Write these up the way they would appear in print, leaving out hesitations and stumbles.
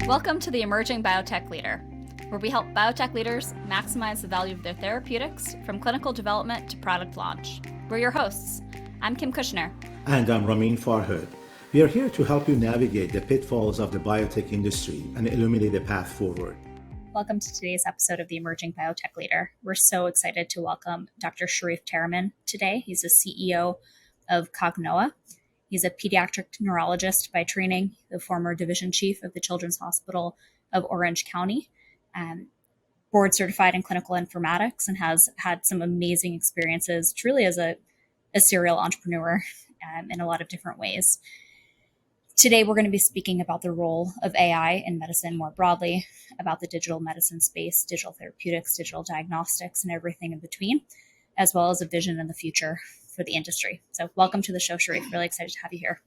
Welcome to the Emerging Biotech Leader, where we help biotech leaders maximize the value of their therapeutics from clinical development to product launch. We're your hosts. I'm Kim Kushner. And I'm Ramin Farhood. We are here to help you navigate the pitfalls of the biotech industry and illuminate the path forward. Welcome to today's episode of the Emerging Biotech Leader. We're so excited to welcome Dr. Sharief Taraman today. He's the CEO of Cognoa. He's a pediatric neurologist by training, the former division chief of the Children's Hospital of Orange County, board certified in clinical informatics, and has had some amazing experiences truly as a serial entrepreneur in a lot of different ways. Today, we're going to be speaking about the role of AI in medicine more broadly, about the digital medicine space, digital therapeutics, digital diagnostics, and everything in between, as well as a vision in the future for the industry. So welcome to the show, Sharief. Really excited to have you here.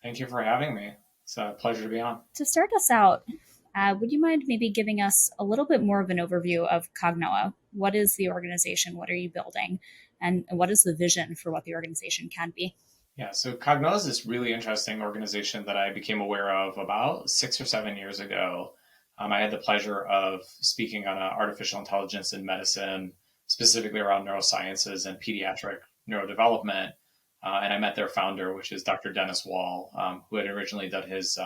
Thank you for having me. It's a pleasure to be on. To start us out, would you mind maybe giving us a little bit more of an overview of Cognoa? What is the organization? What are you building? And what is the vision for what the organization can be? Yeah, so Cognoa is this really interesting organization that I became aware of about 6 or 7 years ago. I had the pleasure of speaking on artificial intelligence in medicine, specifically around neurosciences and pediatric neurodevelopment. And I met their founder, which is Dr. Dennis Wall, who had originally done his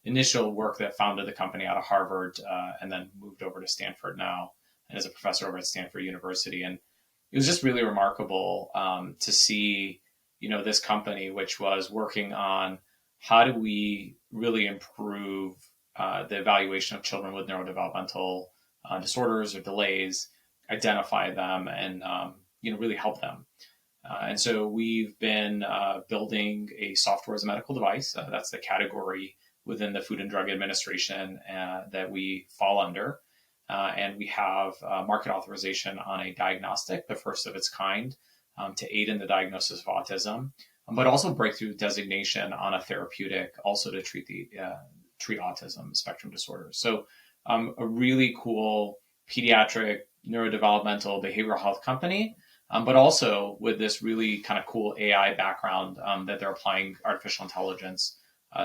initial work that founded the company out of Harvard and then moved over to Stanford now and is a professor over at Stanford University. And it was just really remarkable to see, this company, which was working on how do we really improve the evaluation of children with neurodevelopmental disorders or delays, identify them, and really help them. And so we've been building a software as a medical device. That's the category within the Food and Drug Administration that we fall under. And we have market authorization on a diagnostic, the first of its kind, to aid in the diagnosis of autism, but also breakthrough designation on a therapeutic, also to treat autism spectrum disorders. So a really cool pediatric neurodevelopmental behavioral health company, but also with this really kind of cool AI background that they're applying artificial intelligence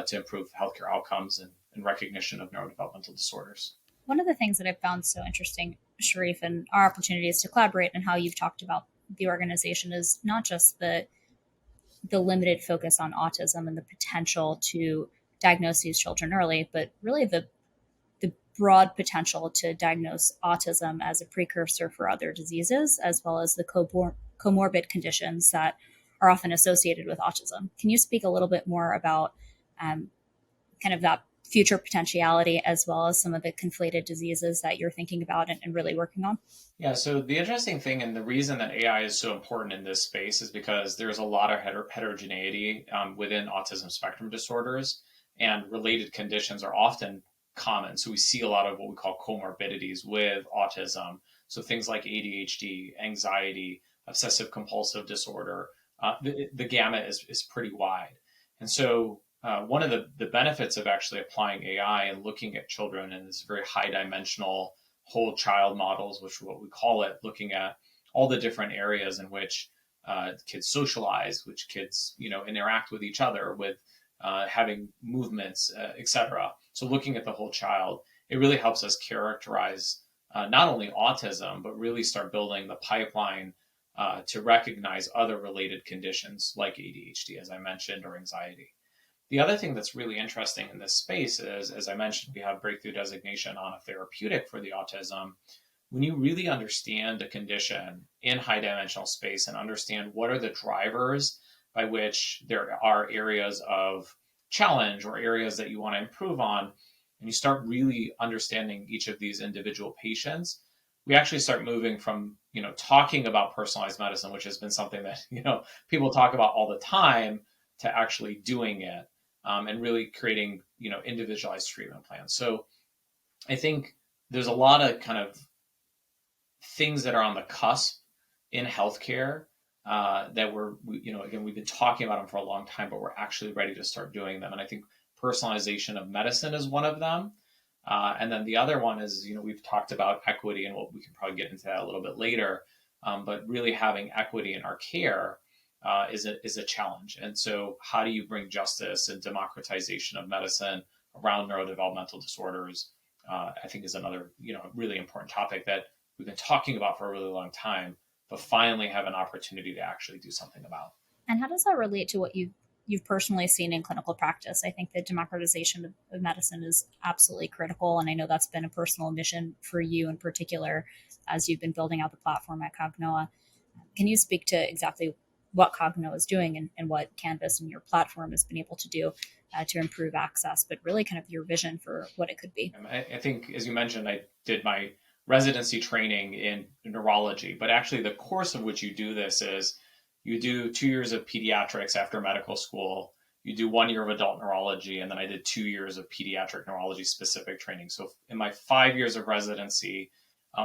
to improve healthcare outcomes and recognition of neurodevelopmental disorders. One of the things that I've found so interesting, Sharief, and our opportunities to collaborate and how you've talked about the organization is not just the limited focus on autism and the potential to diagnose these children early, but really the broad potential to diagnose autism as a precursor for other diseases, as well as the comorbid conditions that are often associated with autism. Can you speak a little bit more about kind of that future potentiality, as well as some of the conflated diseases that you're thinking about and really working on? Yeah, so the interesting thing and the reason that AI is so important in this space is because there's a lot of heterogeneity within autism spectrum disorders, and related conditions are often common. So we see a lot of what we call comorbidities with autism. So things like ADHD, anxiety, obsessive compulsive disorder, the gamut is pretty wide. And so one of the benefits of actually applying AI and looking at children in this very high dimensional whole child models, which is what we call it, looking at all the different areas in which kids socialize, which kids, interact with each other, with having movements, etc. So looking at the whole child, it really helps us characterize not only autism, but really start building the pipeline to recognize other related conditions like ADHD, as I mentioned, or anxiety. The other thing that's really interesting in this space is, as I mentioned, we have breakthrough designation on a therapeutic for the autism. When you really understand the condition in high dimensional space and understand what are the drivers by which there are areas of challenge or areas that you want to improve on, and you start really understanding each of these individual patients, we actually start moving from, talking about personalized medicine, which has been something that, people talk about all the time, to actually doing it and really creating, individualized treatment plans. So I think there's a lot of kind of things that are on the cusp in healthcare that we've been talking about them for a long time, but we're actually ready to start doing them. And I think personalization of medicine is one of them. And then the other one is, we've talked about equity, and we can probably get into that a little bit later. But really having equity in our care is a challenge. And so how do you bring justice and democratization of medicine around neurodevelopmental disorders, I think is another, really important topic that we've been talking about for a really long time, but finally have an opportunity to actually do something about. And how does that relate to what you've personally seen in clinical practice? I think the democratization of medicine is absolutely critical, and I know that's been a personal mission for you in particular as you've been building out the platform at Cognoa. Can you speak to exactly what Cognoa is doing and what Canvas and your platform has been able to do to improve access, but really kind of your vision for what it could be? I think, as you mentioned, I did my residency training in neurology, but actually the course of which you do this is you do 2 years of pediatrics after medical school, you do 1 year of adult neurology, and then I did 2 years of pediatric neurology specific training. So in my 5 years of residency,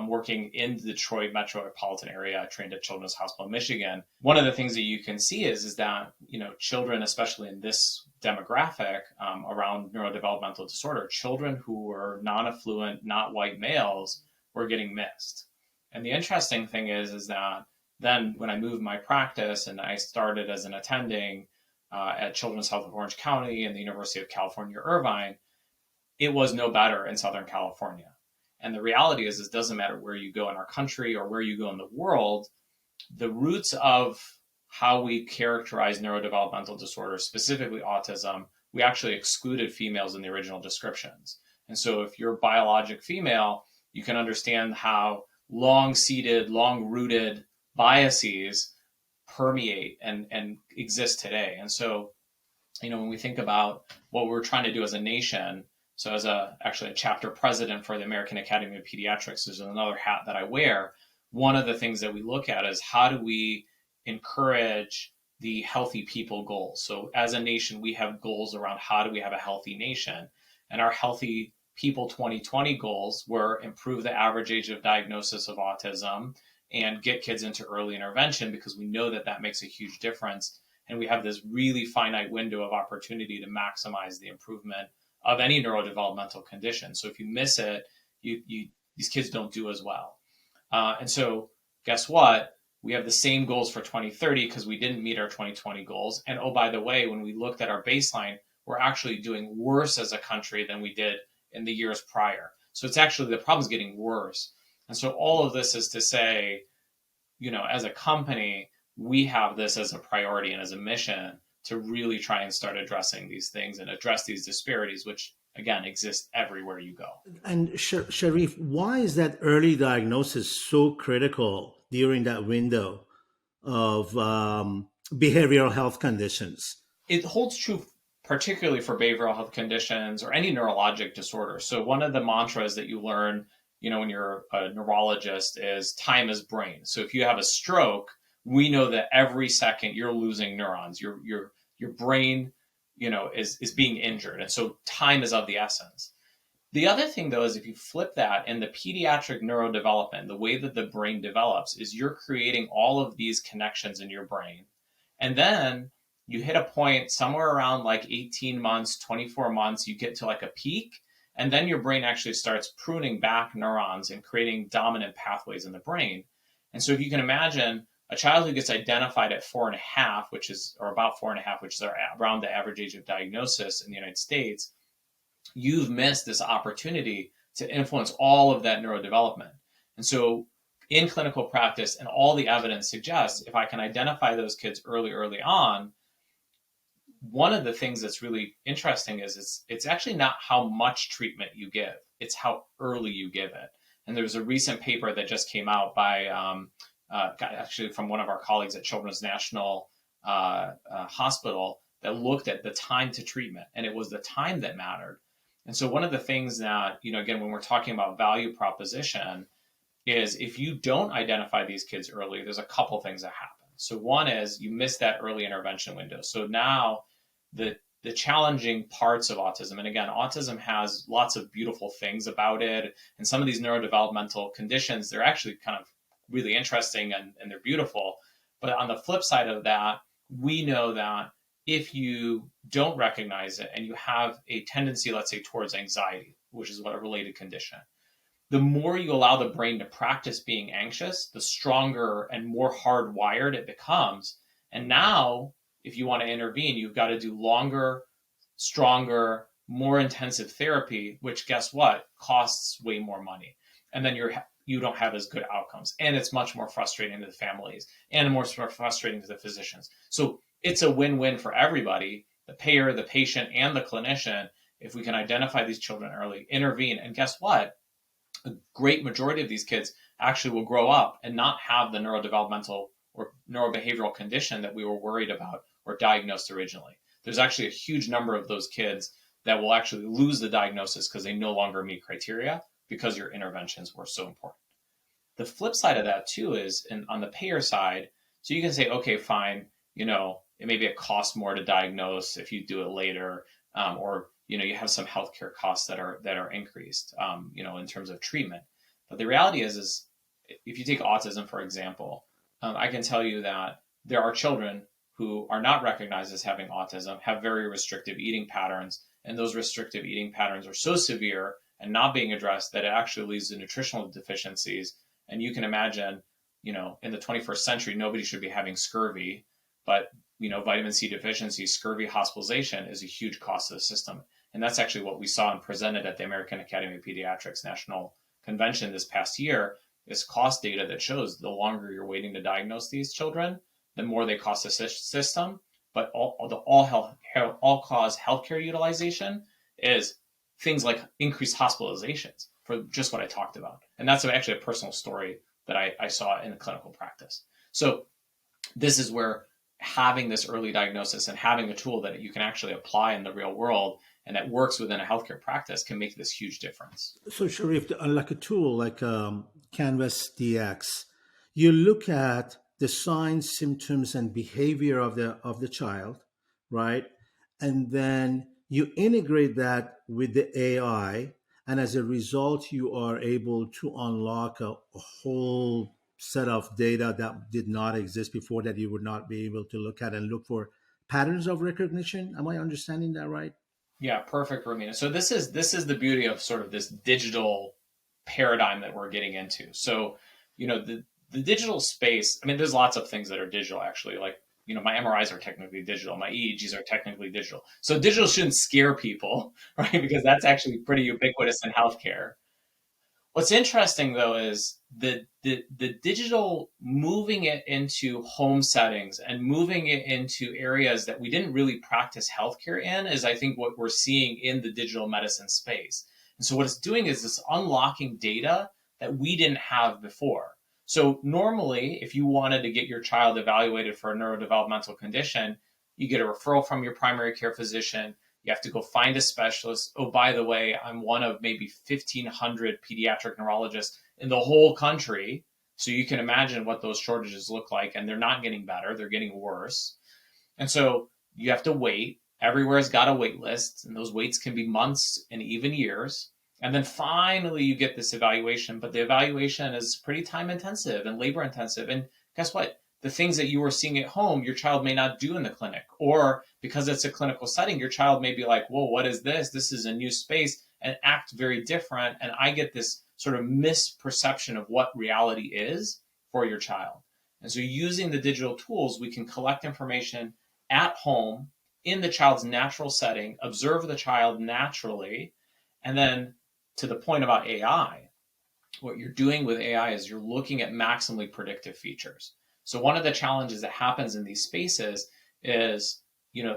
working in the Detroit metropolitan area, I trained at Children's Hospital in Michigan. One of the things that you can see is that, children, especially in this demographic around neurodevelopmental disorder, children who were non-affluent, not white males were getting missed. And the interesting thing is that then when I moved my practice and I started as an attending at Children's Health of Orange County and the University of California, Irvine, it was no better in Southern California. And the reality is, it doesn't matter where you go in our country or where you go in the world, the roots of how we characterize neurodevelopmental disorders, specifically autism, we actually excluded females in the original descriptions. And so if you're a biologic female, you can understand how long-seated, long-rooted biases permeate and exist today. And so, when we think about what we're trying to do as a nation, so as actually a chapter president for the American Academy of Pediatrics, there's another hat that I wear. One of the things that we look at is how do we encourage the healthy people goals. So as a nation, we have goals around how do we have a healthy nation. And our healthy people 2020 goals were improve the average age of diagnosis of autism and get kids into early intervention, because we know that that makes a huge difference. And we have this really finite window of opportunity to maximize the improvement of any neurodevelopmental condition. So if you miss it, these kids don't do as well. And so guess what? We have the same goals for 2030 because we didn't meet our 2020 goals. And oh, by the way, when we looked at our baseline, we're actually doing worse as a country than we did in the years prior. So it's actually, the problem's getting worse. And so all of this is to say, as a company, we have this as a priority and as a mission to really try and start addressing these things and address these disparities, which again exist everywhere you go. And Sharief, why is that early diagnosis so critical during that window of behavioral health conditions? It holds true particularly for behavioral health conditions or any neurologic disorder. So one of the mantras that you learn, when you're a neurologist is time is brain. So if you have a stroke, we know that every second you're losing neurons. Your brain, is being injured. And so time is of the essence. The other thing, though, is if you flip that in the pediatric neurodevelopment, the way that the brain develops is you're creating all of these connections in your brain. And then you hit a point somewhere around like 18 months, 24 months, you get to like a peak. And then your brain actually starts pruning back neurons and creating dominant pathways in the brain. And so if you can imagine a child who gets identified at 4.5, which is around the average age of diagnosis in the United States, you've missed this opportunity to influence all of that neurodevelopment. And so in clinical practice, and all the evidence suggests, if I can identify those kids early on, one of the things that's really interesting is it's actually not how much treatment you give, it's how early you give it. And there was a recent paper that just came out by actually from one of our colleagues at Children's National Hospital that looked at the time to treatment, and it was the time that mattered. And so one of the things that, again, when we're talking about value proposition is if you don't identify these kids early, there's a couple things that happen. So one is you miss that early intervention window. So now the challenging parts of autism, and again, autism has lots of beautiful things about it. And some of these neurodevelopmental conditions, they're actually kind of really interesting and they're beautiful. But on the flip side of that, we know that if you don't recognize it and you have a tendency, let's say, towards anxiety, which is what a related condition, the more you allow the brain to practice being anxious, the stronger and more hardwired it becomes. And now, if you want to intervene, you've got to do longer, stronger, more intensive therapy, which guess what, costs way more money. And then you don't have as good outcomes. And it's much more frustrating to the families and more frustrating to the physicians. So it's a win-win for everybody, the payer, the patient, and the clinician, if we can identify these children early, intervene. And guess what? A great majority of these kids actually will grow up and not have the neurodevelopmental or neurobehavioral condition that we were worried about or diagnosed originally. There's actually a huge number of those kids that will actually lose the diagnosis because they no longer meet criteria because your interventions were so important. The flip side of that too is on the payer side, so you can say, okay, fine, maybe it costs more to diagnose if you do it later, or you have some healthcare costs that are increased, in terms of treatment. But the reality is if you take autism, for example, I can tell you that there are children who are not recognized as having autism, have very restrictive eating patterns, and those restrictive eating patterns are so severe and not being addressed that it actually leads to nutritional deficiencies. And you can imagine, in the 21st century, nobody should be having scurvy, but vitamin C deficiency, scurvy hospitalization is a huge cost to the system. And that's actually what we saw and presented at the American Academy of Pediatrics National Convention this past year, is cost data that shows the longer you're waiting to diagnose these children, the more they cost the system. But all-cause healthcare utilization is things like increased hospitalizations for just what I talked about. And that's actually a personal story that I saw in clinical practice. So this is where having this early diagnosis and having a tool that you can actually apply in the real world and that works within a healthcare practice can make this huge difference. So, Sharief, like a tool like Canvas DX, you look at the signs, symptoms, and behavior of the child, right? And then you integrate that with the AI, and as a result, you are able to unlock a whole set of data that did not exist before, that you would not be able to look at and look for patterns of recognition. Am I understanding that right? Yeah, perfect, Ramin. So this is the beauty of sort of this digital paradigm that we're getting into. So, the digital space, I mean, there's lots of things that are digital actually. Like, my MRIs are technically digital, my EEGs are technically digital. So digital shouldn't scare people, right? Because that's actually pretty ubiquitous in healthcare. What's interesting though is the digital, moving it into home settings and moving it into areas that we didn't really practice healthcare in, is I think what we're seeing in the digital medicine space. And so what it's doing is it's unlocking data that we didn't have before. So normally, if you wanted to get your child evaluated for a neurodevelopmental condition, you get a referral from your primary care physician. You have to go find a specialist. Oh, by the way, I'm one of maybe 1,500 pediatric neurologists in the whole country. So you can imagine what those shortages look like. And they're not getting better, they're getting worse. And so you have to wait. Everywhere's got a wait list, and those waits can be months and even years. And then finally you get this evaluation, but the evaluation is pretty time intensive and labor intensive. And guess what? The things that you were seeing at home, your child may not do in the clinic, or because it's a clinical setting, your child may be like, whoa, what is this? This is a new space, and act very different. And I get this sort of misperception of what reality is for your child. And so using the digital tools, we can collect information at home in the child's natural setting, observe the child naturally, and then to the point about AI, what you're doing with AI is you're looking at maximally predictive features. So one of the challenges that happens in these spaces is,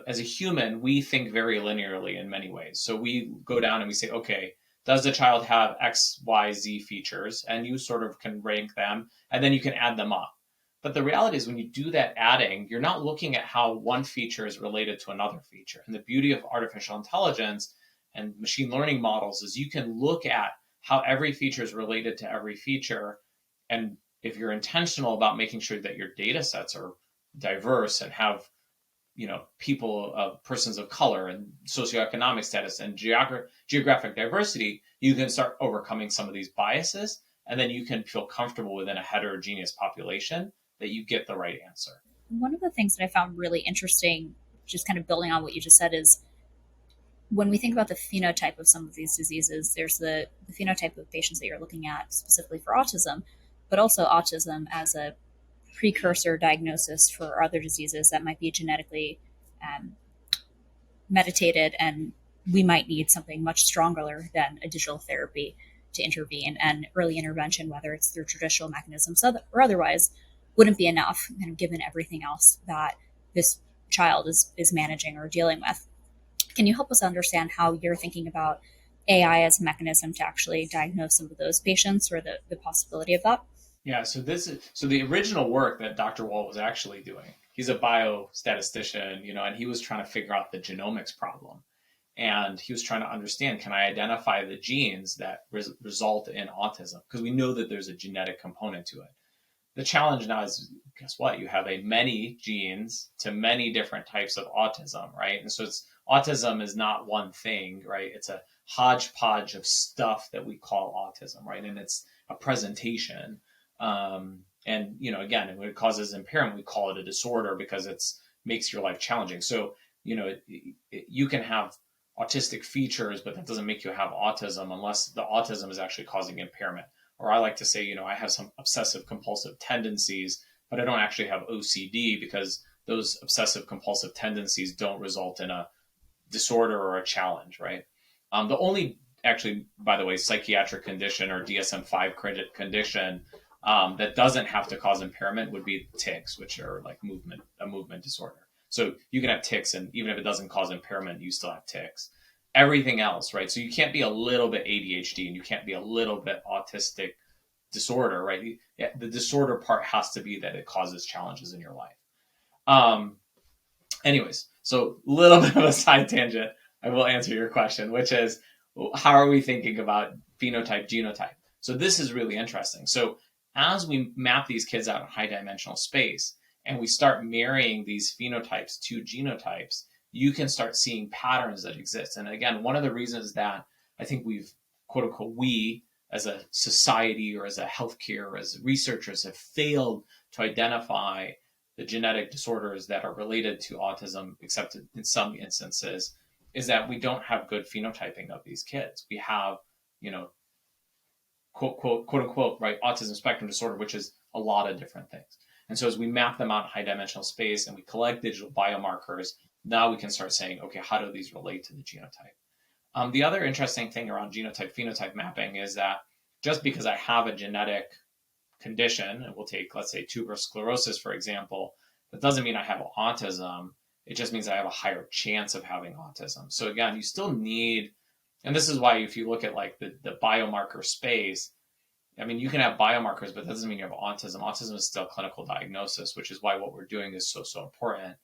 as a human, we think very linearly in many ways. So we go down and we say, okay, does the child have X, Y, Z features? And you sort of can rank them, and then you can add them up. But the reality is when you do that adding, you're not looking at how one feature is related to another feature. And the beauty of artificial intelligence and machine learning models is you can look at how every feature is related to every feature. And if you're intentional about making sure that your data sets are diverse and have, persons of color and socioeconomic status and geographic diversity, you can start overcoming some of these biases. And then you can feel comfortable within a heterogeneous population that you get the right answer. One of the things that I found really interesting, just kind of building on what you just said, is when we think about the phenotype of some of these diseases, there's the phenotype of patients that you're looking at specifically for autism, but also autism as a precursor diagnosis for other diseases that might be genetically meditated and we might need something much stronger than a digital therapy to intervene, and early intervention, whether it's through traditional mechanisms or otherwise, wouldn't be enough, kind of given everything else that this child is managing or dealing with. Can you help us understand how you're thinking about AI as a mechanism to actually diagnose some of those patients, or the possibility of that? Yeah, so the original work that Dr. Walt was actually doing. He's a biostatistician, and he was trying to figure out the genomics problem. And he was trying to understand, can I identify the genes that result in autism? Because we know that there's a genetic component to it. The challenge now is, guess what? You have many genes to many different types of autism, right? And so autism is not one thing, right? It's a hodgepodge of stuff that we call autism, right? And it's a presentation. And again, when it causes impairment, we call it a disorder because it's makes your life challenging. So you can have autistic features, but that doesn't make you have autism unless the autism is actually causing impairment. Or I like to say, I have some obsessive compulsive tendencies, but I don't actually have OCD because those obsessive compulsive tendencies don't result in a disorder or a challenge, right? The only, actually, by the way, psychiatric condition or DSM-5 condition that doesn't have to cause impairment would be tics, which are like a movement disorder. So you can have tics, and even if it doesn't cause impairment, you still have tics. Everything else, right? So you can't be a little bit ADHD and you can't be a little bit autistic disorder, right? The disorder part has to be that it causes challenges in your life. Anyways, so a little bit of a side tangent. I will answer your question, which is, how are we thinking about phenotype, genotype? So this is really interesting. So as we map these kids out in high dimensional space and we start marrying these phenotypes to genotypes, you can start seeing patterns that exist. And again, one of the reasons that I think we've, quote unquote, we as a society or as a healthcare or as researchers have failed to identify the genetic disorders that are related to autism, except in some instances, is that we don't have good phenotyping of these kids. We have, quote unquote, right, autism spectrum disorder, which is a lot of different things. And so as we map them out in high dimensional space and we collect digital biomarkers, now we can start saying, okay, how do these relate to the genotype? The other interesting thing around genotype phenotype mapping is that just because I have a genetic condition, and we'll take, let's say, tuberous sclerosis, for example, that doesn't mean I have autism. It just means I have a higher chance of having autism. So again, you still need, and this is why if you look at like the biomarker space, I mean, you can have biomarkers, but that doesn't mean you have autism. Autism is still clinical diagnosis, which is why what we're doing is so important.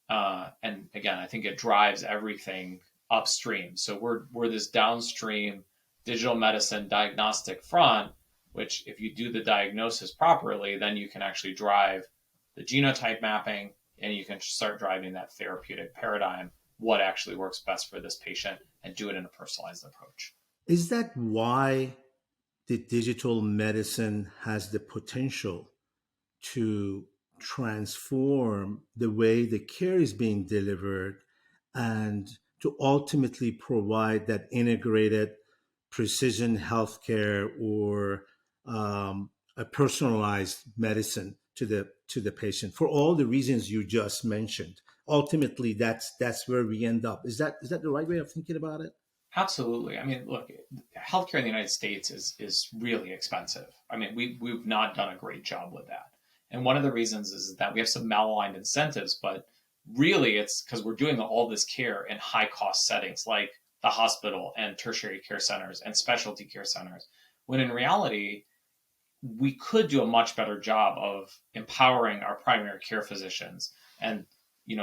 And again, I think it drives everything upstream. So we're this downstream digital medicine diagnostic front, which if you do the diagnosis properly, then you can actually drive the genotype mapping and you can start driving that therapeutic paradigm, what actually works best for this patient, and do it in a personalized approach. Is that why the digital medicine has the potential to transform the way the care is being delivered and to ultimately provide that integrated precision healthcare or a personalized medicine to the patient for all the reasons you just mentioned? Ultimately, that's where we end up. Is that the right way of thinking about it? Absolutely. I mean, look, healthcare in the United States is really expensive. I mean, we've not done a great job with that. And one of the reasons is that we have some malaligned incentives, but really it's because we're doing all this care in high cost settings like the hospital and tertiary care centers and specialty care centers, when in reality, we could do a much better job of empowering our primary care physicians and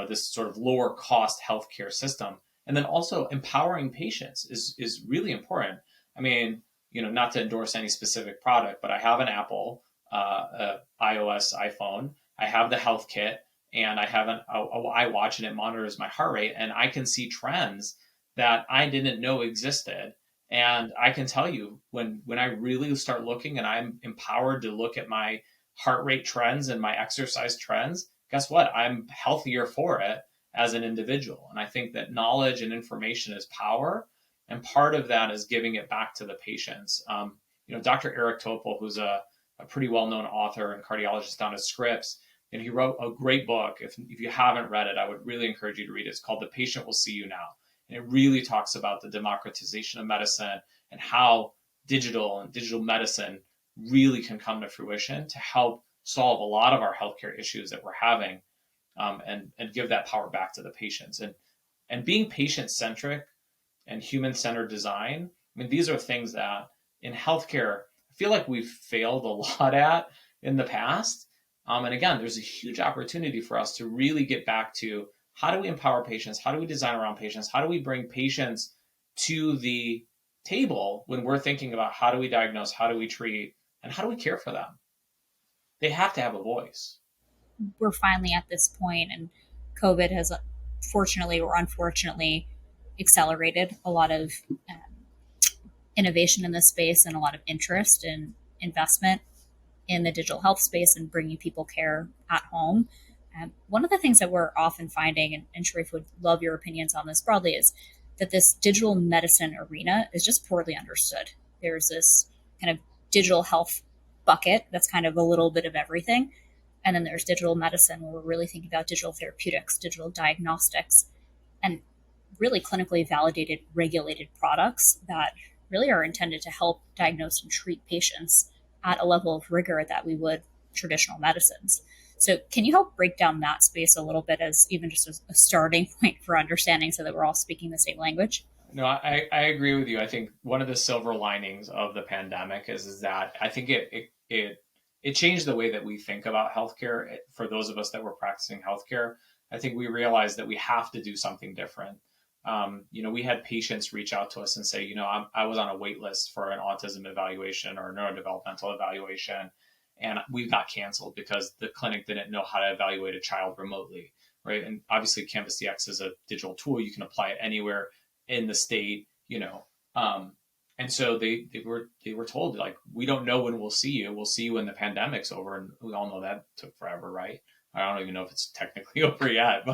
this sort of lower cost healthcare system. And then also empowering patients is really important. I mean, not to endorse any specific product, but I have an Apple iOS iPhone. I have the health kit and I have an iWatch, and it monitors my heart rate, and I can see trends that I didn't know existed. And I can tell you when I really start looking and I'm empowered to look at my heart rate trends and my exercise trends, guess what? I'm healthier for it as an individual. And I think that knowledge and information is power. And part of that is giving it back to the patients. Dr. Eric Topol, who's a pretty well-known author and cardiologist down at Scripps, and he wrote a great book. If you haven't read it, I would really encourage you to read it. It's called The Patient Will See You Now. And it really talks about the democratization of medicine and how digital medicine really can come to fruition to help solve a lot of our healthcare issues that we're having, and give that power back to the patients. And being patient centric and human centered design, I mean, these are things that in healthcare, I feel like we've failed a lot at in the past. And again, there's a huge opportunity for us to really get back to how do we empower patients? How do we design around patients? How do we bring patients to the table when we're thinking about how do we diagnose, how do we treat, and how do we care for them? They have to have a voice. We're finally at this point, and COVID has, fortunately or unfortunately, accelerated a lot of innovation in this space and a lot of interest and investment in the digital health space and bringing people care at home. One of the things that we're often finding, and Sharief would love your opinions on this broadly, is that this digital medicine arena is just poorly understood. There's this kind of digital health bucket that's kind of a little bit of everything. And then there's digital medicine, where we're really thinking about digital therapeutics, digital diagnostics, and really clinically validated, regulated products that really are intended to help diagnose and treat patients at a level of rigor that we would traditional medicines. So, can you help break down that space a little bit as even just a starting point for understanding, so that we're all speaking the same language? No, I agree with you. I think one of the silver linings of the pandemic is that I think it changed the way that we think about healthcare. For those of us that were practicing healthcare, I think we realized that we have to do something different. We had patients reach out to us and say, I was on a wait list for an autism evaluation or a neurodevelopmental evaluation, and we got canceled because the clinic didn't know how to evaluate a child remotely, right? And obviously, Canvas DX is a digital tool. You can apply it anywhere in the state, and so they were told, like, we don't know when we'll see you. We'll see you when the pandemic's over, and we all know that took forever, right? I don't even know if it's technically over yet,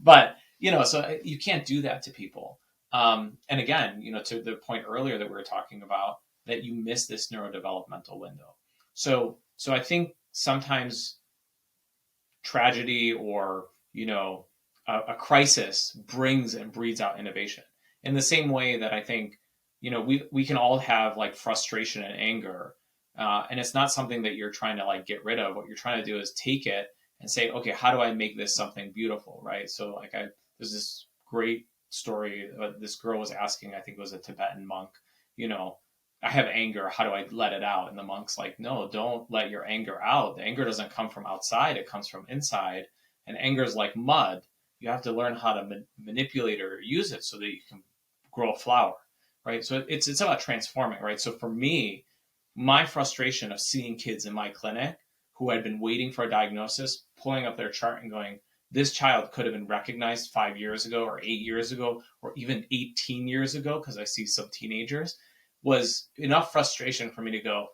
but so you can't do that to people. And again, to the point earlier that we were talking about, that you miss this neurodevelopmental window. So I think sometimes tragedy or a crisis brings and breeds out innovation. In the same way that I think we can all have like frustration and anger, and it's not something that you're trying to like get rid of. What you're trying to do is take it and say, okay, how do I make this something beautiful, right? So like there's this great story. This girl was asking, I think it was a Tibetan monk, I have anger. How do I let it out? And the monk's like, no, don't let your anger out. The anger doesn't come from outside. It comes from inside. And anger is like mud. You have to learn how to manipulate or use it so that you can grow a flower, right? So it's about transforming, right? So for me, my frustration of seeing kids in my clinic who had been waiting for a diagnosis, pulling up their chart and going, this child could have been recognized 5 years ago or 8 years ago or even 18 years ago, because I see some teenagers, was enough frustration for me to go,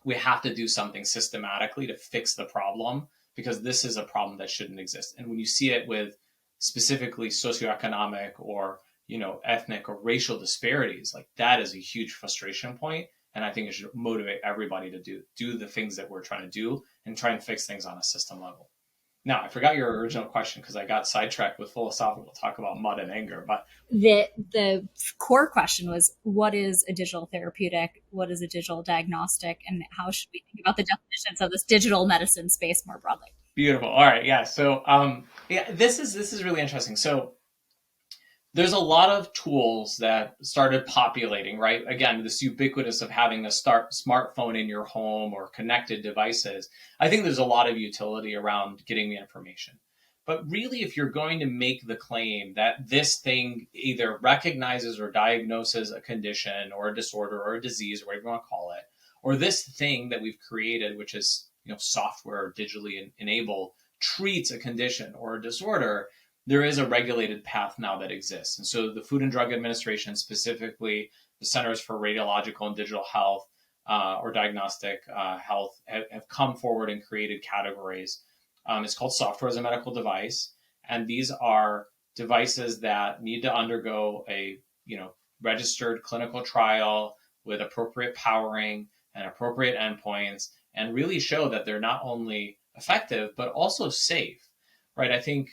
we have to do something systematically to fix the problem, because this is a problem that shouldn't exist. And when you see it with specifically socioeconomic or ethnic or racial disparities, like that is a huge frustration point. And I think it should motivate everybody to do the things that we're trying to do and try and fix things on a system level. Now, I forgot your original question because I got sidetracked with philosophical talk about mud and anger. But the core question was, what is a digital therapeutic? What is a digital diagnostic? And how should we think about the definitions of this digital medicine space more broadly? Beautiful. All right. Yeah. So this is really interesting. So there's a lot of tools that started populating, right? Again, this ubiquitous of having a smartphone in your home or connected devices. I think there's a lot of utility around getting the information. But really, if you're going to make the claim that this thing either recognizes or diagnoses a condition or a disorder or a disease, or whatever you want to call it, or this thing that we've created, which is software digitally enabled, treats a condition or a disorder, there is a regulated path now that exists. And so the Food and Drug Administration, specifically the Centers for Radiological and Digital Health or Diagnostic Health, have come forward and created categories. It's called software as a medical device. And these are devices that need to undergo a registered clinical trial with appropriate powering and appropriate endpoints, and really show that they're not only effective, but also safe, right? I think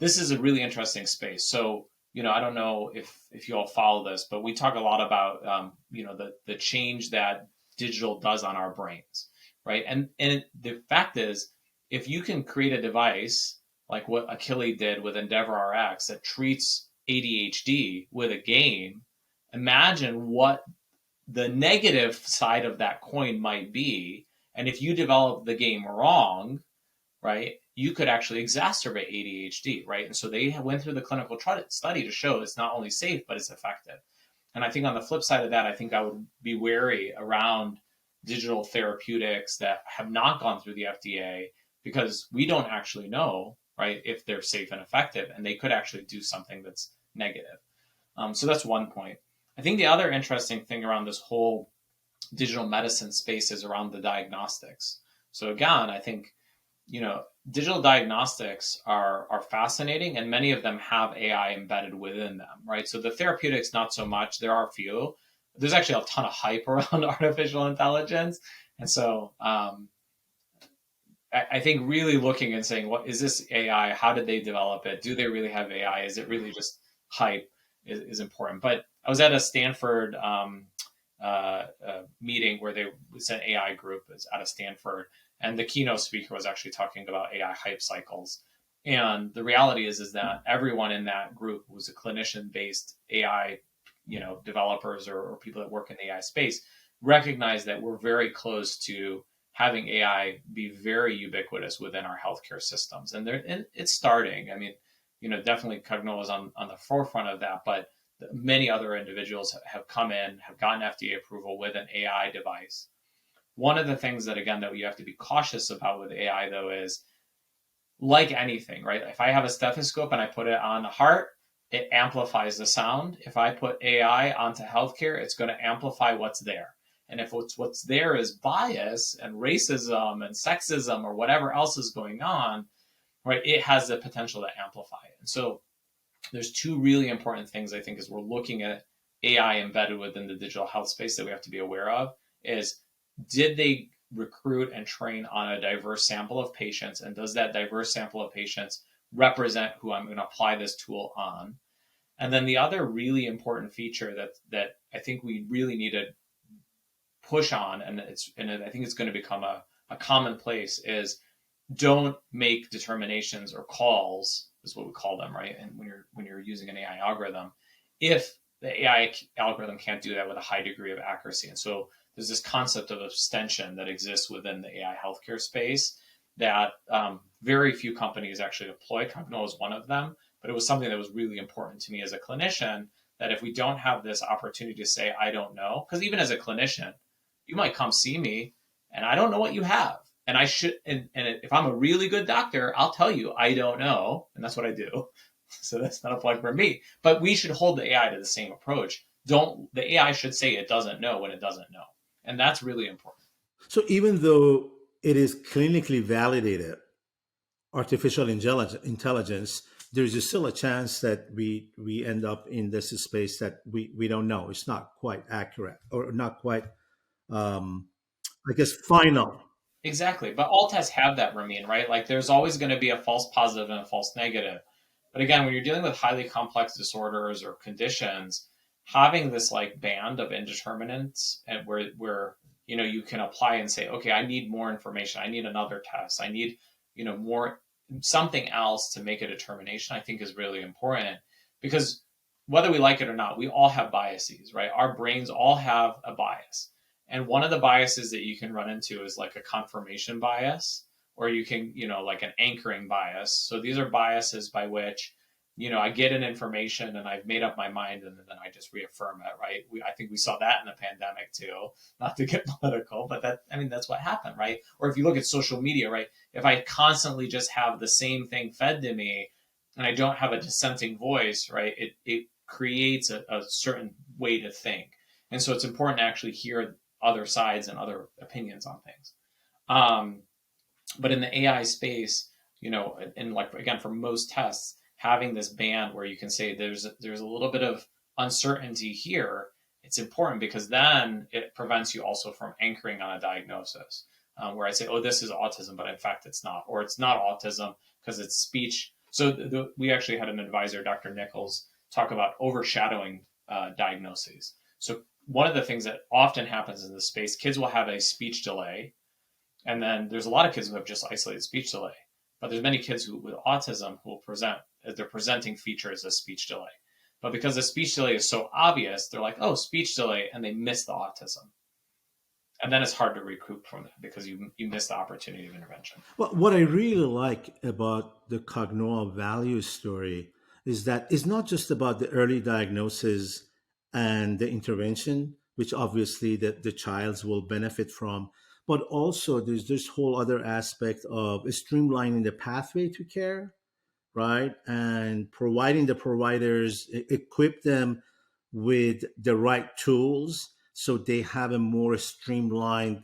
this is a really interesting space. So, I don't know if you all follow this, but we talk a lot about, the change that digital does on our brains, right? And the fact is, if you can create a device like what Achille did with Endeavor RX that treats ADHD with a game, imagine what the negative side of that coin might be. And if you develop the game wrong, right, you could actually exacerbate ADHD, right? And so they went through the clinical study to show it's not only safe, but it's effective. And I think on the flip side of that, I think I would be wary around digital therapeutics that have not gone through the FDA, because we don't actually know, right, if they're safe and effective, and they could actually do something that's negative. So that's one point. I think the other interesting thing around this whole digital medicine space is around the diagnostics. So again, I think, digital diagnostics are fascinating, and many of them have AI embedded within them, right? So the therapeutics, not so much. There are a few. There's actually a ton of hype around artificial intelligence. And so I think really looking and saying, what is this AI? How did they develop it? Do they really have AI? Is it really just hype is important? But I was at a Stanford meeting where it's an AI group is out of Stanford, and the keynote speaker was actually talking about AI hype cycles. And the reality is that everyone in that group was a clinician-based AI, developers or people that work in the AI space, recognize that we're very close to having AI be very ubiquitous within our healthcare systems. And it's starting. I mean, definitely Cognoa is on the forefront of that, but many other individuals have come in, have gotten FDA approval with an AI device. One of the things that, again, that you have to be cautious about with AI, though, is like anything, right? If I have a stethoscope and I put it on the heart, it amplifies the sound. If I put AI onto healthcare, it's going to amplify what's there. And if what's there is bias and racism and sexism or whatever else is going on, right, it has the potential to amplify it. And so there's two really important things, I think, as we're looking at AI embedded within the digital health space that we have to be aware of is, did they recruit and train on a diverse sample of patients? And does that diverse sample of patients represent who I'm going to apply this tool on? And then the other really important feature that I think we really need to push on, and I think it's going to become a commonplace, is don't make determinations or calls, is what we call them, right? And when you're using an AI algorithm, if the AI algorithm can't do that with a high degree of accuracy. And so there's this concept of abstention that exists within the AI healthcare space that very few companies actually deploy. Cognoa is one of them, but it was something that was really important to me as a clinician, that if we don't have this opportunity to say, I don't know, because even as a clinician, you might come see me and I don't know what you have. And I should, and if I'm a really good doctor, I'll tell you, I don't know. And that's what I do. So that's not a plug for me, but we should hold the AI to the same approach. The AI should say it doesn't know when it doesn't know. And that's really important. So even though it is clinically validated artificial intelligence, there's still a chance that we end up in this space that we don't know. It's not quite accurate, or not quite, I guess, final. Exactly. But all tests have that, Ramin, right? Like there's always going to be a false positive and a false negative. But again, when you're dealing with highly complex disorders or conditions, having this like band of indeterminates, and where you can apply and say, okay, I need more information. I need another test. I need, more something else to make a determination, I think is really important, because whether we like it or not, we all have biases, right? Our brains all have a bias. And one of the biases that you can run into is like a confirmation bias, or you can, like an anchoring bias. So these are biases by which, I get an information and I've made up my mind and then I just reaffirm it, right? I think we saw that in the pandemic too, not to get political, but that's what happened, right? Or if you look at social media, right? If I constantly just have the same thing fed to me and I don't have a dissenting voice, right? It creates a certain way to think. And so it's important to actually hear other sides and other opinions on things. But in the AI space, and like, again, for most tests, having this band where you can say there's a little bit of uncertainty here, it's important, because then it prevents you also from anchoring on a diagnosis, where I say, oh, this is autism, but in fact it's not, or it's not autism because it's speech. So we actually had an advisor, Dr. Nichols, talk about overshadowing diagnoses. So one of the things that often happens in this space, kids will have a speech delay, and then there's a lot of kids who have just isolated speech delay, but there's many kids with autism who will present as their presenting feature as a speech delay. But because the speech delay is so obvious, they're like, oh, speech delay, and they miss the autism. And then it's hard to recoup from that because you miss the opportunity of intervention. Well, what I really like about the Cognoa value story is that it's not just about the early diagnosis and the intervention, which obviously the childs will benefit from, but also there's this whole other aspect of streamlining the pathway to care, right? And providing the providers, equip them with the right tools so they have a more streamlined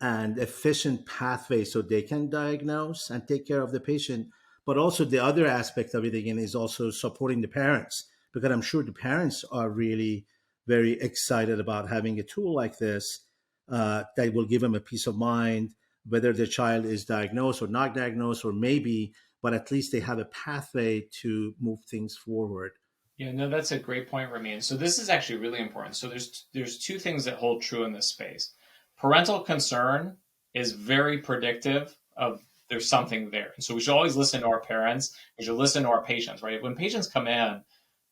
and efficient pathway so they can diagnose and take care of the patient. But also, the other aspect of it again is also supporting the parents, because I'm sure the parents are really very excited about having a tool like this that will give them a peace of mind, whether the child is diagnosed or not diagnosed, or maybe, but at least they have a pathway to move things forward. Yeah, no, that's a great point, Ramin. So this is actually really important. So there's two things that hold true in this space. Parental concern is very predictive of there's something there. And so we should always listen to our parents. We should listen to our patients, right? When patients come in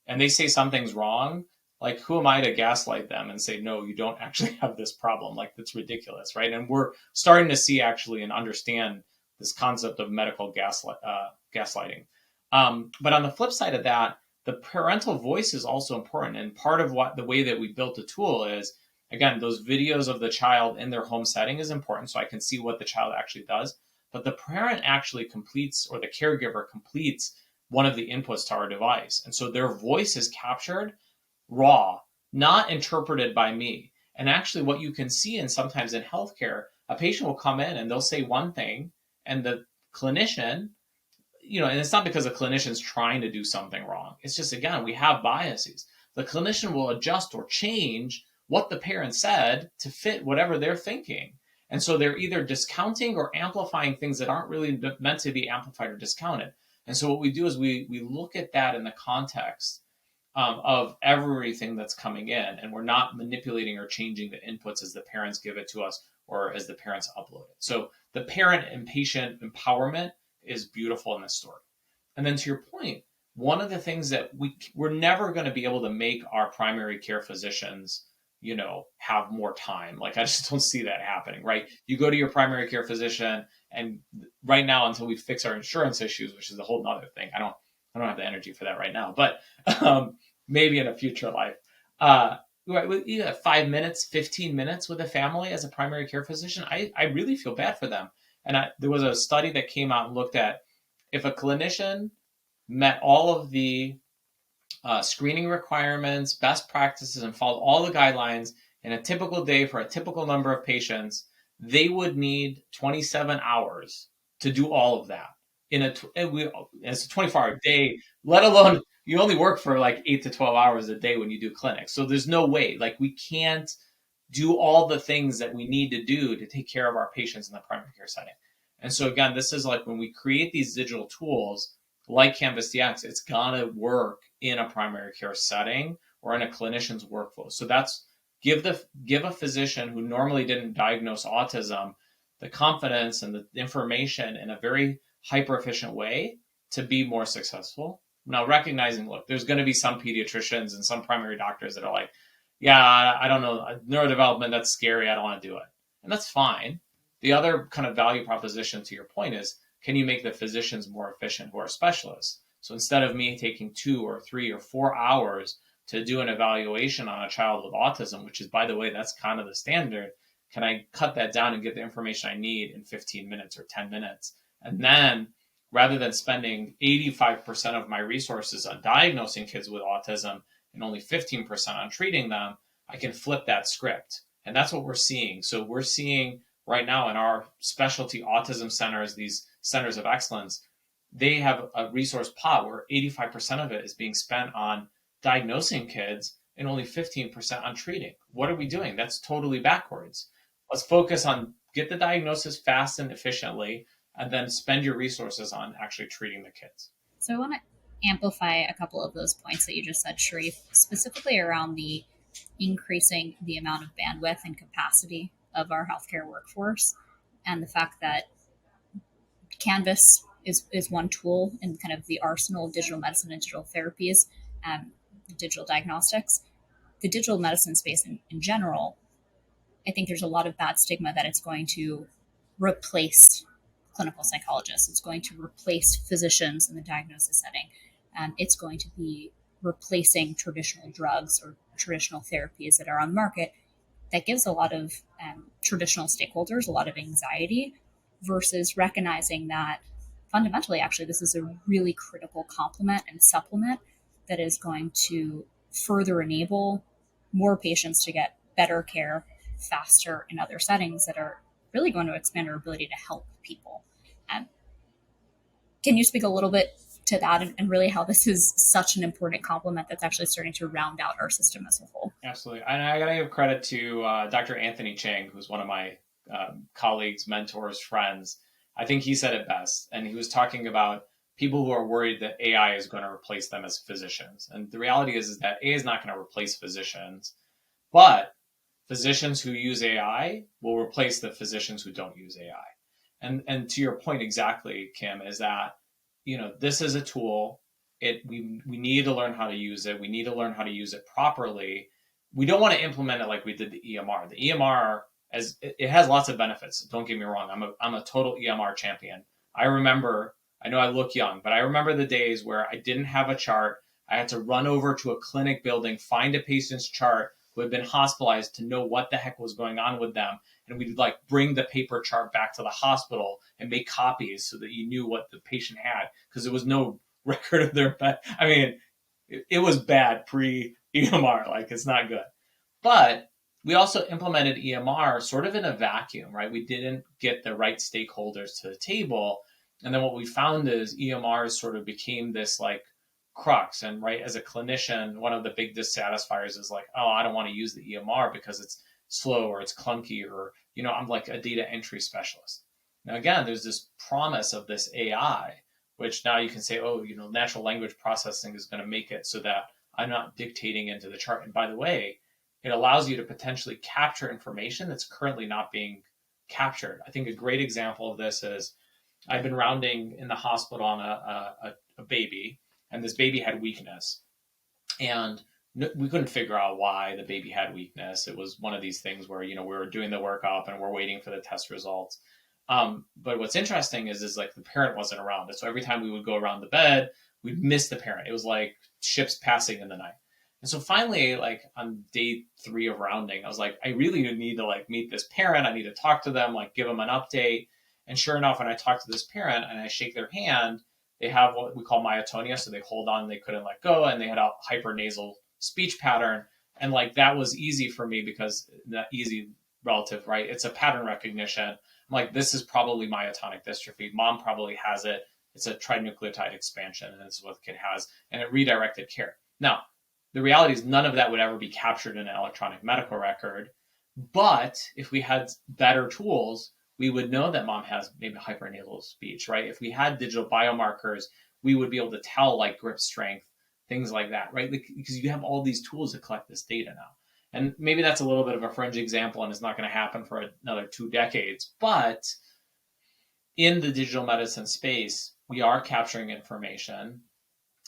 and they say something's wrong, like who am I to gaslight them and say, no, you don't actually have this problem? Like that's ridiculous, right? And we're starting to see actually and understand this concept of medical gaslighting. But on the flip side of that, the parental voice is also important. And part of what the way that we built the tool is, again, those videos of the child in their home setting is important. So I can see what the child actually does. But the parent actually completes, or the caregiver completes one of the inputs to our device. And so their voice is captured raw, not interpreted by me. And actually what you can see, and sometimes in healthcare, a patient will come in and they'll say one thing, and the clinician, and it's not because a clinician's trying to do something wrong. It's just, again, we have biases. The clinician will adjust or change what the parent said to fit whatever they're thinking. And so they're either discounting or amplifying things that aren't really meant to be amplified or discounted. And so what we do is we look at that in the context of everything that's coming in, and we're not manipulating or changing the inputs as the parents give it to us or as the parents upload it. So the parent and patient empowerment is beautiful in this story. And then to your point, one of the things that we're never going to be able to make our primary care physicians, have more time. Like I just don't see that happening, right? You go to your primary care physician, and right now, until we fix our insurance issues, which is a whole nother thing, I don't have the energy for that right now, but maybe in a future life. You have 5 minutes, 15 minutes with a family as a primary care physician. I really feel bad for them. And there was a study that came out and looked at if a clinician met all of the screening requirements, best practices, and followed all the guidelines in a typical day for a typical number of patients, they would need 27 hours to do all of that. It's a 24-hour day, let alone you only work for like 8 to 12 hours a day when you do clinics. So there's no way, like we can't do all the things that we need to do to take care of our patients in the primary care setting. And so again, this is like when we create these digital tools like Canvas DX, it's gonna work in a primary care setting or in a clinician's workflow. So that's give a physician who normally didn't diagnose autism the confidence and the information in a very hyper efficient way to be more successful. Now, recognizing, look, there's going to be some pediatricians and some primary doctors that are like, yeah, I don't know, neurodevelopment, that's scary, I don't want to do it. And that's fine. The other kind of value proposition to your point is, can you make the physicians more efficient who are specialists? So instead of me taking 2 or 3 or 4 hours to do an evaluation on a child with autism, which is, by the way, that's kind of the standard, can I cut that down and get the information I need in 15 minutes or 10 minutes? And then rather than spending 85% of my resources on diagnosing kids with autism and only 15% on treating them, I can flip that script. And that's what we're seeing. So we're seeing right now in our specialty autism centers, these centers of excellence, they have a resource pot where 85% of it is being spent on diagnosing kids and only 15% on treating. What are we doing? That's totally backwards. Let's focus on get the diagnosis fast and efficiently, and then spend your resources on actually treating the kids. So I want to amplify a couple of those points that you just said, Sharief, specifically around the increasing the amount of bandwidth and capacity of our healthcare workforce, and the fact that Canvas is one tool in kind of the arsenal of digital medicine and digital therapies, digital diagnostics. The digital medicine space in general, I think there's a lot of bad stigma that it's going to replace clinical psychologists. It's going to replace physicians in the diagnosis setting. It's going to be replacing traditional drugs or traditional therapies that are on the market. That gives a lot of traditional stakeholders a lot of anxiety versus recognizing that fundamentally, actually, this is a really critical complement and supplement that is going to further enable more patients to get better care faster in other settings that are really going to expand our ability to help people. Um, can you speak a little bit to that and really how this is such an important complement that's actually starting to round out our system as a whole? Absolutely. And I got to give credit to Dr. Anthony Chang, who's one of my colleagues, mentors, friends. I think he said it best. And he was talking about people who are worried that AI is going to replace them as physicians. And the reality is that AI is not going to replace physicians, but physicians who use AI will replace the physicians who don't use AI. And to your point exactly, Kim, is that, this is a tool. We need to learn how to use it. We need to learn how to use it properly. We don't want to implement it like we did the EMR. The EMR, as it has lots of benefits. Don't get me wrong. I'm a total EMR champion. I know I look young, but I remember the days where I didn't have a chart. I had to run over to a clinic building, find a patient's chart who had been hospitalized to know what the heck was going on with them. And we'd bring the paper chart back to the hospital and make copies so that you knew what the patient had, because there was no record of their bed. I mean, it was bad pre-EMR, it's not good. But we also implemented EMR sort of in a vacuum, right? We didn't get the right stakeholders to the table. And then what we found is EMR sort of became this crux. And right, as a clinician, one of the big dissatisfiers is I don't want to use the EMR because it's slow or it's clunky, or, I'm like a data entry specialist. Now, again, there's this promise of this AI, which now you can say, natural language processing is going to make it so that I'm not dictating into the chart. And by the way, it allows you to potentially capture information that's currently not being captured. I think a great example of this is I've been rounding in the hospital on a baby, and this baby had weakness. And we couldn't figure out why the baby had weakness. It was one of these things where, we were doing the workup and we're waiting for the test results. But what's interesting is the parent wasn't around. And so every time we would go around the bed, we'd miss the parent. It was like ships passing in the night. And so finally, on day 3 of rounding, I was like, I really need to meet this parent. I need to talk to them, give them an update. And sure enough, when I talk to this parent and I shake their hand, they have what we call myotonia. So they hold on, they couldn't let go, and they had a hypernasal speech pattern. And that was easy for me because not easy relative, right? It's a pattern recognition. I'm like, this is probably myotonic dystrophy. Mom probably has it. It's a trinucleotide expansion, and this is what the kid has. And it redirected care. Now, the reality is none of that would ever be captured in an electronic medical record. But if we had better tools, we would know that mom has maybe hypernasal speech, right? If we had digital biomarkers, we would be able to tell grip strength, things like that, right? Because you have all these tools to collect this data now. And maybe that's a little bit of a fringe example and it's not going to happen for another 2 decades. But in the digital medicine space, we are capturing information.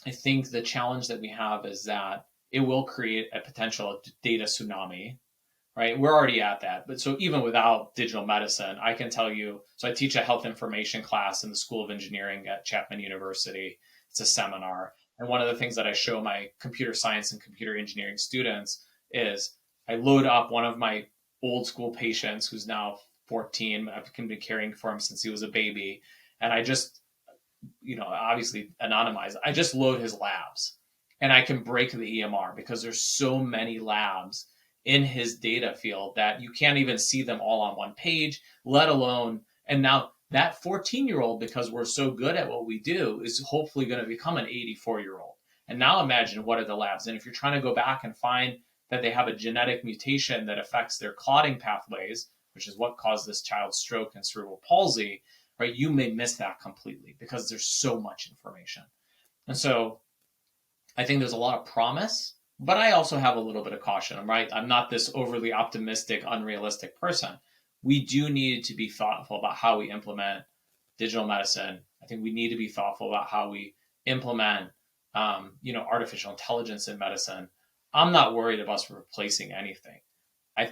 I think the challenge that we have is that it will create a potential data tsunami, right? We're already at that. But so even without digital medicine, I can tell you, so I teach a health information class in the School of Engineering at Chapman University. It's a seminar. And one of the things that I show my computer science and computer engineering students is I load up one of my old school patients who's now 14. I've been caring for him since he was a baby. And I just, obviously anonymized. I just load his labs and I can break the EMR because there's so many labs in his data field that you can't even see them all on one page, let alone, and now that 14-year-old, because we're so good at what we do, is hopefully going to become an 84-year-old. And now imagine what are the labs. And if you're trying to go back and find that they have a genetic mutation that affects their clotting pathways, which is what caused this child's stroke and cerebral palsy, right? You may miss that completely because there's so much information. And so I think there's a lot of promise, but I also have a little bit of caution. I'm not this overly optimistic, unrealistic person. We do need to be thoughtful about how we implement digital medicine. I think we need to be thoughtful about how we implement, artificial intelligence in medicine. I'm not worried about us replacing anything. I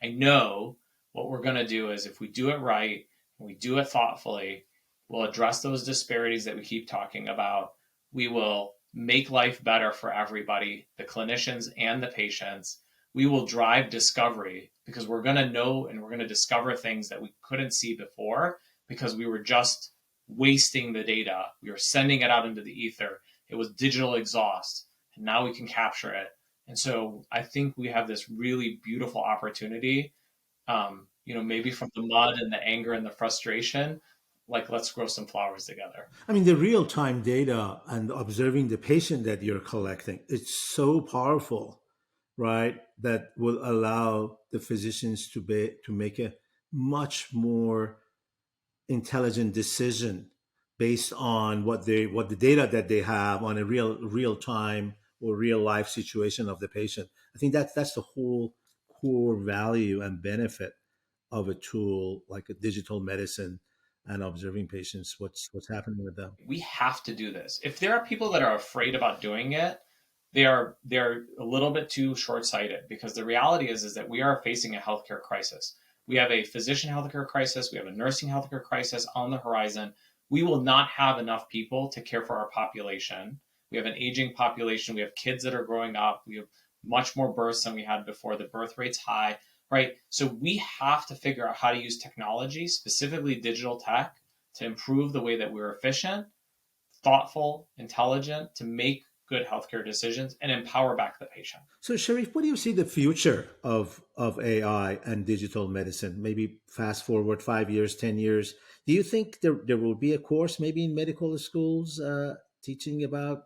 know what we're going to do is if we do it right and we do it thoughtfully, we'll address those disparities that we keep talking about. We will make life better for everybody, the clinicians and the patients. We will drive discovery because we're going to know and we're going to discover things that we couldn't see before because we were just wasting the data. We were sending it out into the ether. It was digital exhaust, and now we can capture it. And so I think we have this really beautiful opportunity, maybe from the mud and the anger and the frustration, like let's grow some flowers together. I mean, the real-time data and observing the patient that you're collecting, it's so powerful, right? That will allow the physicians to make a much more intelligent decision based on what the data that they have on a real time or real life situation of the patient. I think that's the whole core value and benefit of a tool like a digital medicine and observing patients, what's happening with them. We have to do this. If there are people that are afraid about doing it, they're a little bit too short-sighted, because the reality is that we are facing a healthcare crisis. We have a physician healthcare crisis. We have a nursing healthcare crisis on the horizon. We will not have enough people to care for our population. We have an aging population. We have kids that are growing up. We have much more births than we had before. The birth rate's high, right? So we have to figure out how to use technology, specifically digital tech, to improve the way that we're efficient, thoughtful, intelligent, to make good healthcare decisions and empower back the patient. So, Sharief, what do you see the future of AI and digital medicine? Maybe fast forward 5 years, 10 years. Do you think there will be a course maybe in medical schools teaching about,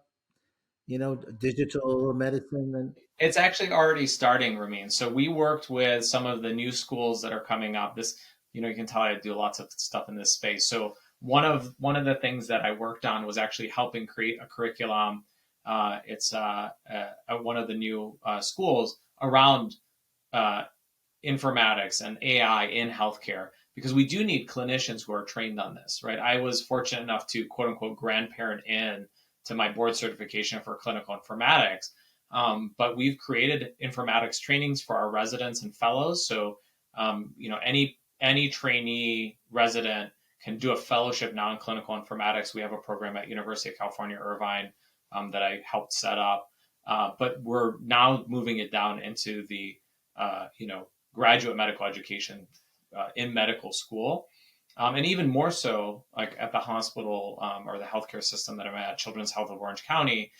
digital medicine? And It's actually already starting, Ramin. So we worked with some of the new schools that are coming up. You can tell I do lots of stuff in this space. So one of the things that I worked on was actually helping create a curriculum. It's one of the new schools around informatics and AI in healthcare, because we do need clinicians who are trained on this, right? I was fortunate enough to quote unquote grandparent in to my board certification for clinical informatics. But we've created informatics trainings for our residents and fellows. So, any trainee resident can do a fellowship now in clinical informatics. We have a program at University of California, Irvine, that I helped set up. But we're now moving it down into the, graduate medical education in medical school. And even more so, like at the hospital or the healthcare system that I'm at, Children's Health of Orange County,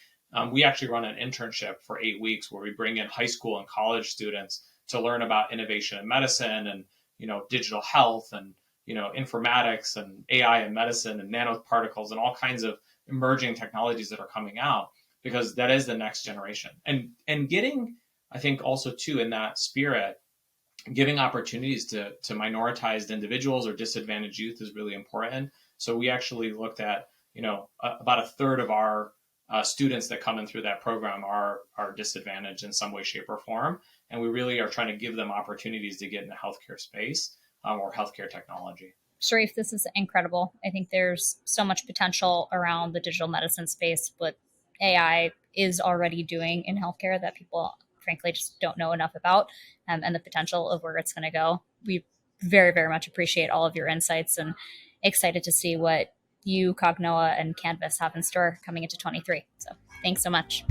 we actually run an internship for 8 weeks where we bring in high school and college students to learn about innovation in medicine and, digital health and, informatics and AI in medicine and nanoparticles and all kinds of emerging technologies that are coming out, because that is the next generation. And getting, I think also too, in that spirit, giving opportunities to minoritized individuals or disadvantaged youth is really important. So we actually looked at, about a third of our students that come in through that program are disadvantaged in some way, shape, or form. And we really are trying to give them opportunities to get in the healthcare space or healthcare technology. Sharief, this is incredible. I think there's so much potential around the digital medicine space, what AI is already doing in healthcare that people frankly just don't know enough about, and the potential of where it's going to go. We very, very much appreciate all of your insights and excited to see what you, Cognoa, and Canvas have in store coming into 23. So thanks so much.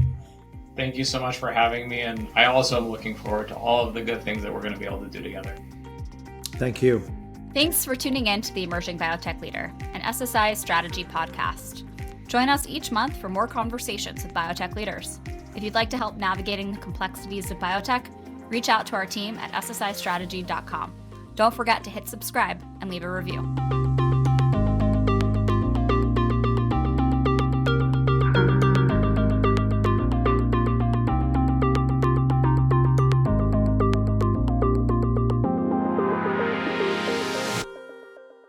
Thank you so much for having me. And I also am looking forward to all of the good things that we're going to be able to do together. Thank you. Thanks for tuning in to the Emerging Biotech Leader, an SSI strategy podcast. Join us each month for more conversations with biotech leaders. If you'd like to help navigating the complexities of biotech, reach out to our team at ssistrategy.com. Don't forget to hit subscribe and leave a review.